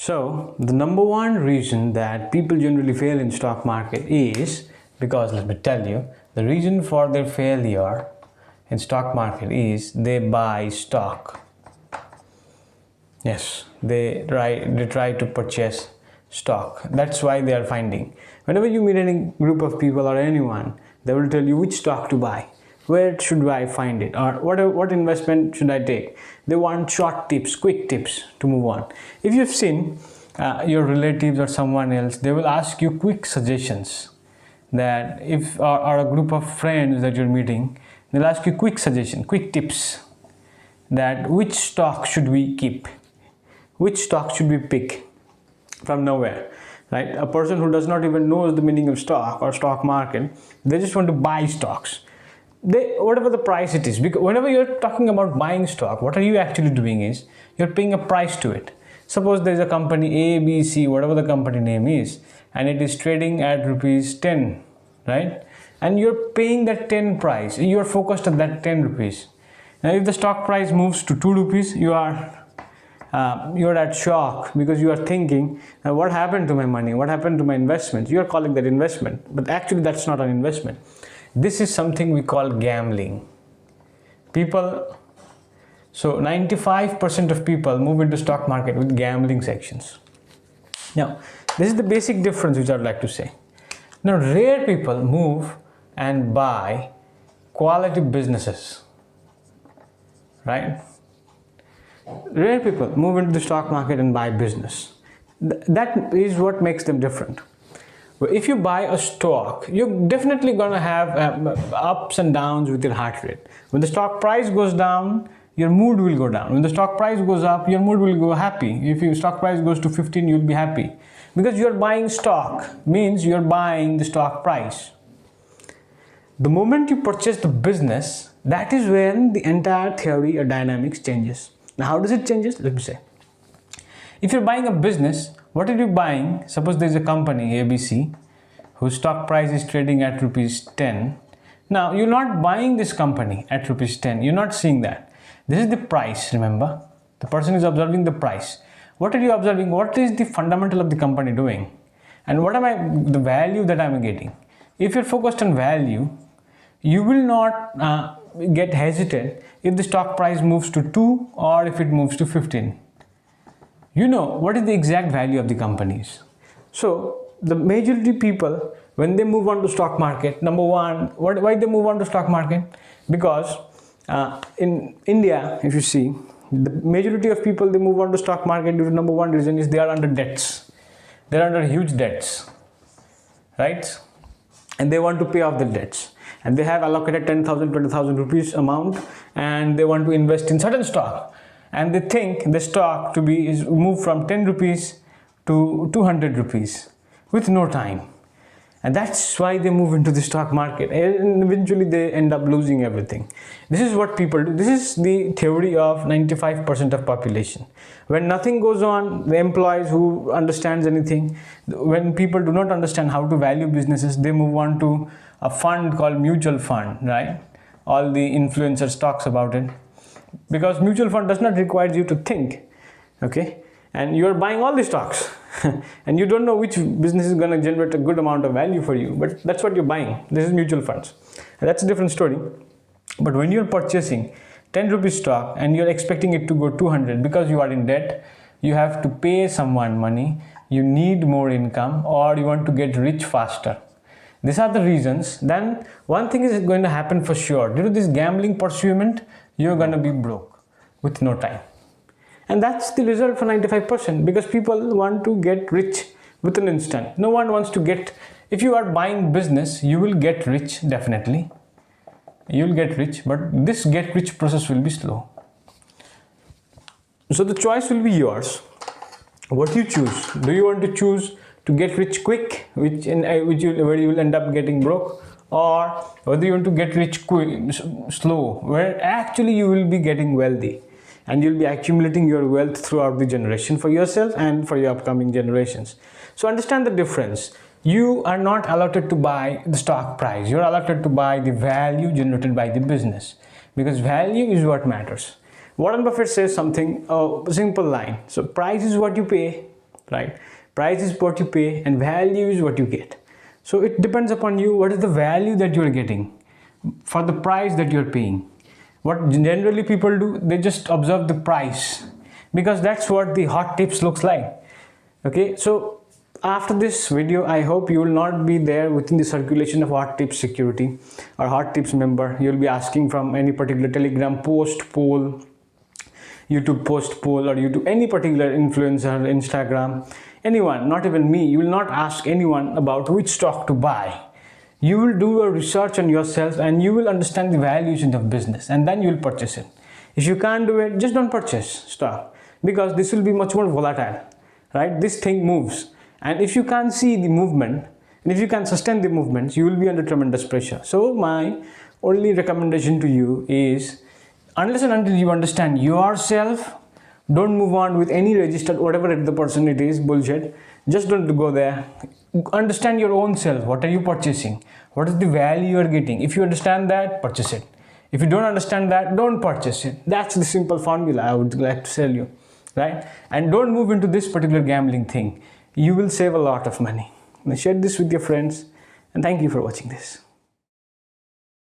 So the number one reason that people generally fail in stock market is because, let me tell you, the reason for their failure in stock market is they buy stock. Yes, they try to purchase stock. That's why they are finding. Whenever you meet any group of people or anyone, they will tell you which stock to buy, where should I find it, or what investment should I take. They want short tips, quick tips to move on. If you've seen your relatives or someone else, they will ask you quick suggestions. That if or a group of friends that you're meeting, they'll ask you quick suggestion, quick tips, that which stock should we keep, which stock should we pick from nowhere, right? A person who does not even know the meaning of stock or stock market, they just want to buy stocks. Whatever the price it is, because whenever you're talking about buying stock, what are you actually doing is you're paying a price to it. Suppose there's a company A, B, C, whatever the company name is, and it is trading at rupees 10, right? And you're paying that 10 price, you're focused on that 10 rupees. Now if the stock price moves to 2 rupees, you're at shock, because you are thinking, what happened to my money, what happened to my investment? You are calling that investment, but actually that's not an investment. This is something we call gambling. So 95% of people move into stock market with gambling sections. Now this is the basic difference which I would like to say. Now rare people move and buy quality businesses, right? Rare people move into the stock market and buy business. That is what makes them different. If you buy a stock, you're definitely going to have ups and downs with your heart rate. When the stock price goes down, your mood will go down. When the stock price goes up, your mood will go happy. If your stock price goes to 15, you'll be happy. Because you're buying stock, means you're buying the stock price. The moment you purchase the business, that is when the entire theory or dynamics changes. Now how does it changes? Let me say. If you're buying a business, what are you buying? Suppose there's a company ABC whose stock price is trading at rupees 10. Now you're not buying this company at rupees 10. You're not seeing that. This is the price, remember. The person is observing the price. What are you observing? What is the fundamental of the company doing? And what am the value that I'm getting? If you're focused on value, you will not get hesitant if the stock price moves to 2 or if it moves to 15. You know what is the exact value of the companies. So the majority people, when they move on to stock market, number one, why they move on to stock market? Because in India, if you see, the majority of people, they move on to stock market due to number one reason is they are under debts. They're under huge debts, right? And they want to pay off the debts. And they have allocated 10,000, 20,000 rupees amount, and they want to invest in certain stock. And they think the stock is moved from 10 rupees to 200 rupees with no time. And that's why they move into the stock market, and eventually they end up losing everything. This is what people do. This is the theory of 95% of population. When nothing goes on, the employees who understands anything, when people do not understand how to value businesses, they move on to a fund called mutual fund, right? All the influencers talks about it. Because mutual fund does not require you to think, okay? And you are buying all the stocks and you don't know which business is going to generate a good amount of value for you, but that's what you're buying. This is mutual funds. And that's a different story. But when you're purchasing 10 rupees stock and you're expecting it to go 200 because you are in debt, you have to pay someone money, you need more income, or you want to get rich faster. These are the reasons. Then one thing is going to happen for sure. Due to this gambling pursuit, you're going to be broke with no time. And that's the result for 95%, because people want to get rich with an instant. No one wants to get, if you are buying business, you will get rich, definitely. You'll get rich, but this get rich process will be slow. So the choice will be yours. What you choose? Do you want to choose to get rich quick, where you will end up getting broke, or whether you want to get rich quick, slow, where actually you will be getting wealthy and you'll be accumulating your wealth throughout the generation for yourself and for your upcoming generations. So understand the difference. You are not allotted to buy the stock price. You're allotted to buy the value generated by the business, because value is what matters. Warren Buffett says something, a simple line. So price is what you pay, right? Price is what you pay and value is what you get. So it depends upon you, what is the value that you're getting for the price that you're paying. What generally people do, they just observe the price, because that's what the hot tips looks like. Okay, so after this video, I hope you will not be there within the circulation of hot tips security or hot tips member. You'll be asking from any particular Telegram post, poll, YouTube post, poll, or YouTube, any particular influencer, Instagram, anyone, not even me. You will not ask anyone about which stock to buy. You will do a research on yourself and you will understand the valuation of business, and then you will purchase it. If you can't do it, just don't purchase stock, because this will be much more volatile, right? This thing moves, and if you can't see the movement and if you can't sustain the movements, you will be under tremendous pressure. So my only recommendation to you is, unless and until you understand yourself, don't move on with any registered, whatever the person it is, bullshit. Just don't go there. Understand your own self. What are you purchasing? What is the value you are getting? If you understand that, purchase it. If you don't understand that, don't purchase it. That's the simple formula I would like to tell you, right? And don't move into this particular gambling thing. You will save a lot of money. Now share this with your friends, and thank you for watching this.